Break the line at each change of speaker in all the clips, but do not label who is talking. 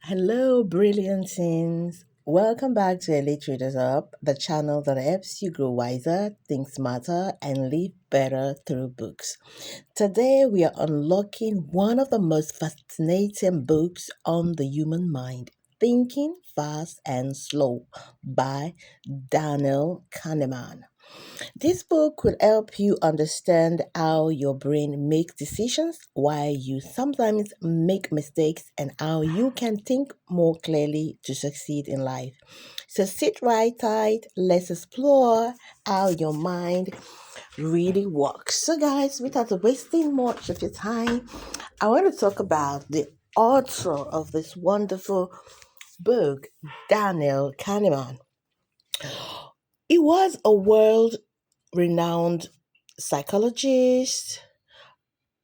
Hello, brilliant teens. Welcome back to Elite Readers Up, the channel that helps you grow wiser, think smarter, and live better through books. Today, we are unlocking one of the most fascinating books on the human mind, Thinking Fast and Slow by Daniel Kahneman. This book will help you understand how your brain makes decisions, why you sometimes make mistakes, and how you can think more clearly to succeed in life. So sit right tight, let's explore how your mind really works. So, guys, without wasting much of your time, I want to talk about the author of this wonderful book, Daniel Kahneman. He was a world renowned psychologist,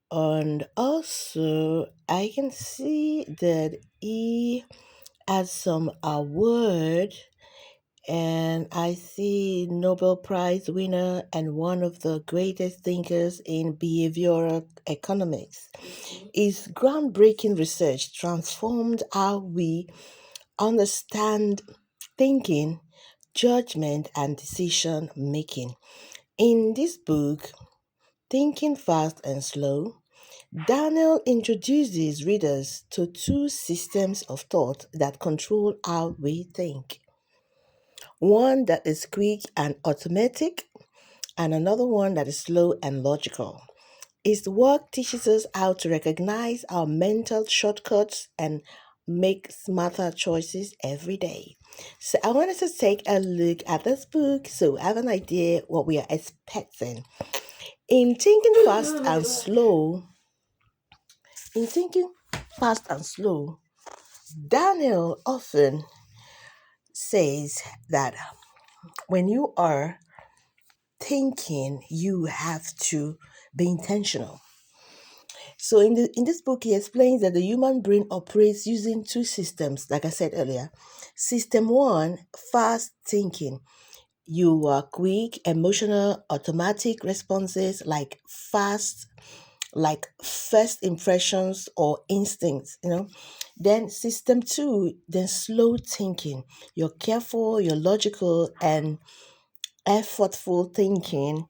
and also I can see that he has some award, and I see Nobel Prize winner and one of the greatest thinkers in behavioral economics. His groundbreaking research transformed how we understand thinking, judgment, and decision making. In this book, Thinking Fast and Slow, Daniel introduces readers to two systems of thought that control how we think. One that is quick and automatic, and another one that is slow and logical. His work teaches us how to recognize our mental shortcuts and make smarter choices every day. So I wanted to take a look at this book so I have an idea what we are expecting. In thinking fast and slow, in thinking fast and slow, Daniel often says that when you are thinking, you have to be intentional. So in this book, he explains that the human brain operates using two systems, like I said earlier. System one, fast thinking. You are quick, emotional, automatic responses like first impressions or instincts. Then system two, then slow thinking. You're careful, you're logical, and effortful thinking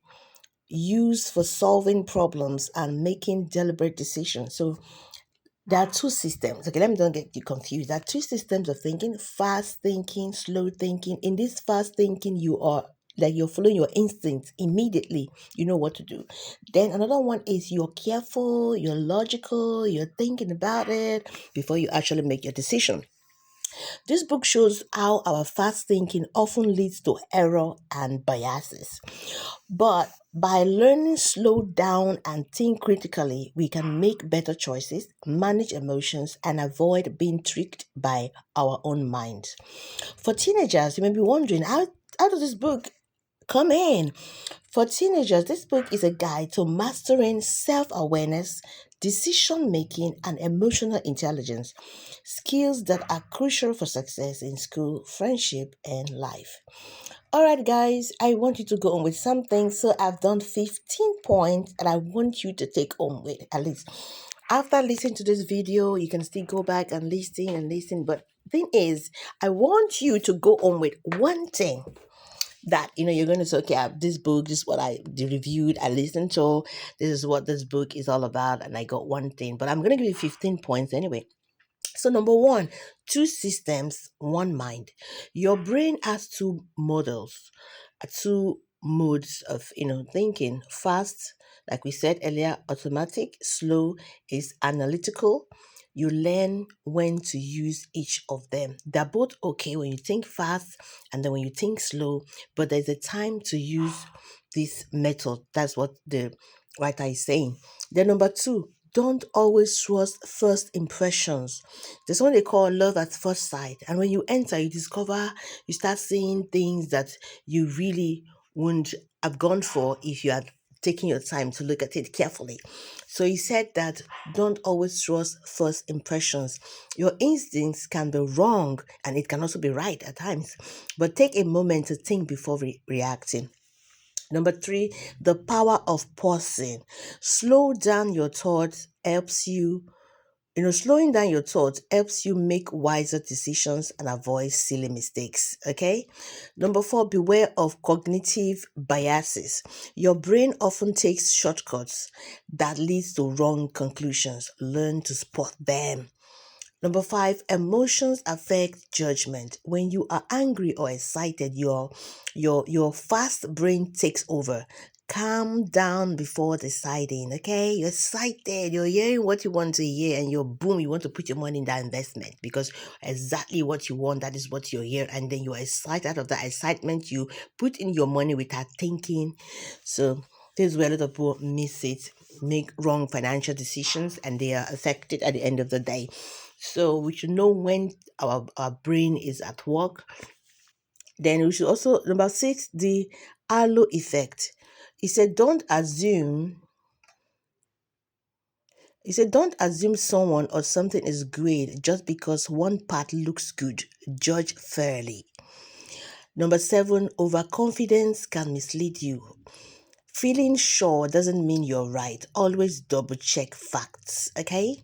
used for solving problems and making deliberate decisions. So there are two systems. Okay, let me don't get you confused. There are two systems of thinking: fast thinking, slow thinking. In this fast thinking, you're following your instincts immediately. You know what to do. Then another one is you're careful, you're logical, you're thinking about it before you actually make your decision. This book shows how our fast thinking often leads to error and biases. But by learning slow down and think critically, we can make better choices, manage emotions, and avoid being tricked by our own minds. For teenagers, you may be wondering, how does this book come in? For teenagers, this book is a guide to mastering self awareness, decision making, and emotional intelligence, skills that are crucial for success in school, friendship, and life. All right, guys, I want you to go on with something. So I've done 15 points and I want you to take on with at least. After listening to this video, you can still go back and listen. But thing is, I want you to go on with one thing that you're going to say, okay, this book, this is what I reviewed, I listened to, this is what this book is all about, and I got one thing. But I'm going to give you 15 points anyway. So, number one, two systems, one mind. Your brain has two models, two modes of thinking. Fast, like we said earlier, automatic. Slow is analytical. You learn when to use each of them. They're both okay when you think fast and then when you think slow, but there's a time to use this method. That's what the writer is saying. Then number two, don't always trust first impressions. There's what they call love at first sight. And when you enter, you start seeing things that you really wouldn't have gone for if you had taken your time to look at it carefully. So he said that don't always trust first impressions. Your instincts can be wrong and it can also be right at times. But take a moment to think before reacting. Number three, the power of pausing. Slow down your thoughts helps you Slowing down your thoughts helps you make wiser decisions and avoid silly mistakes. Okay. Number four, beware of cognitive biases. Your brain often takes shortcuts that leads to wrong conclusions. Learn to spot them. Number five, emotions affect judgment. When you are angry or excited, your fast brain takes over. Calm down before deciding. Okay, you're excited, you're hearing what you want to hear, and you're boom, you want to put your money in that investment because exactly what you want, that is what you're here, and then you're excited. Out of that excitement, you put in your money without thinking. So this is where a lot of people miss it, make wrong financial decisions, and they are affected at the end of the day. So we should know when our brain is at work. Then we should also, number six, the halo effect. He said, don't assume someone or something is great just because one part looks good. Judge fairly. Number seven, overconfidence can mislead you. Feeling sure doesn't mean you're right. Always double check facts, okay?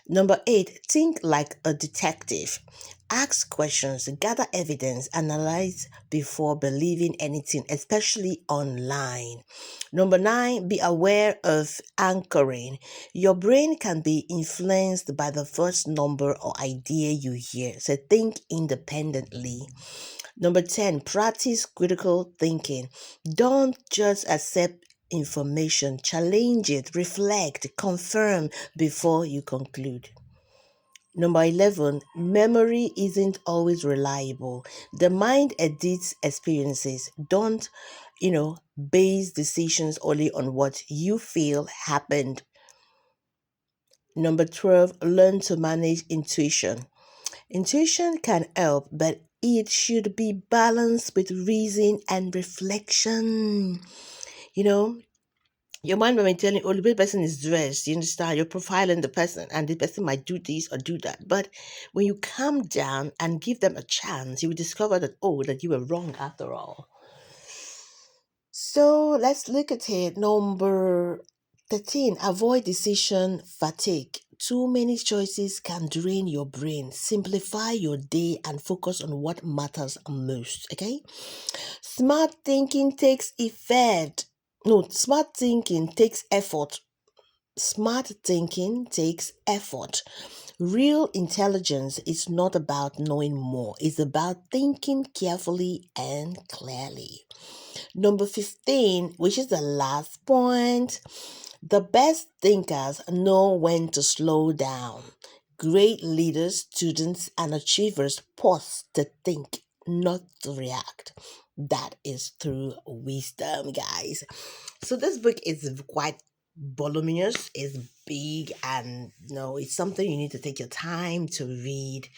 Number eight, think like a detective. Ask questions, gather evidence, analyze before believing anything, especially online. Number nine, be aware of anchoring. Your brain can be influenced by the first number or idea you hear, so think independently. Number 10, practice critical thinking. Don't just accept information, challenge it, reflect, confirm before you conclude. Number 11, memory isn't always reliable. The mind edits experiences. Don't, base decisions only on what you feel happened. Number 12, learn to manage intuition. Intuition can help, but it should be balanced with reason and reflection. You know, your mind might be telling, oh, the way the person is dressed, you understand, you're profiling the person, and the person might do this or do that. But when you calm down and give them a chance, you will discover that, oh, that you were wrong after all. So let's look at it. Number 13, avoid decision fatigue. Too many choices can drain your brain. Simplify your day and focus on what matters most. Okay? Smart thinking takes effort. No, smart thinking takes effort. Smart thinking takes effort. Real intelligence is not about knowing more, it's about thinking carefully and clearly. Number 15, which is the last point, the best thinkers know when to slow down. Great leaders, students, and achievers pause to think, not to react. That is through wisdom, guys. So this book is quite voluminous, it's big, and it's something you need to take your time to read.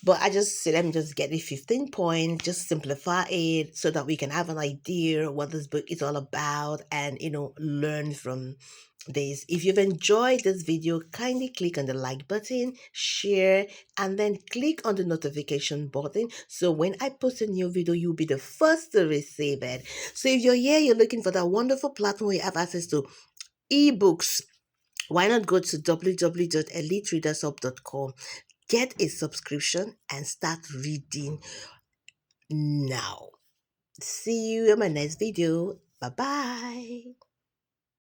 But I just said, let me just get the 15 points, just simplify it so that we can have an idea what this book is all about and, learn from this. If you've enjoyed this video, kindly click on the like button, share, and then click on the notification button. So when I post a new video, you'll be the first to receive it. So if you're here, you're looking for that wonderful platform where you have access to ebooks, why not go to www.elitereadershub.com, get a subscription, and start reading now. See you in my next video. Bye bye.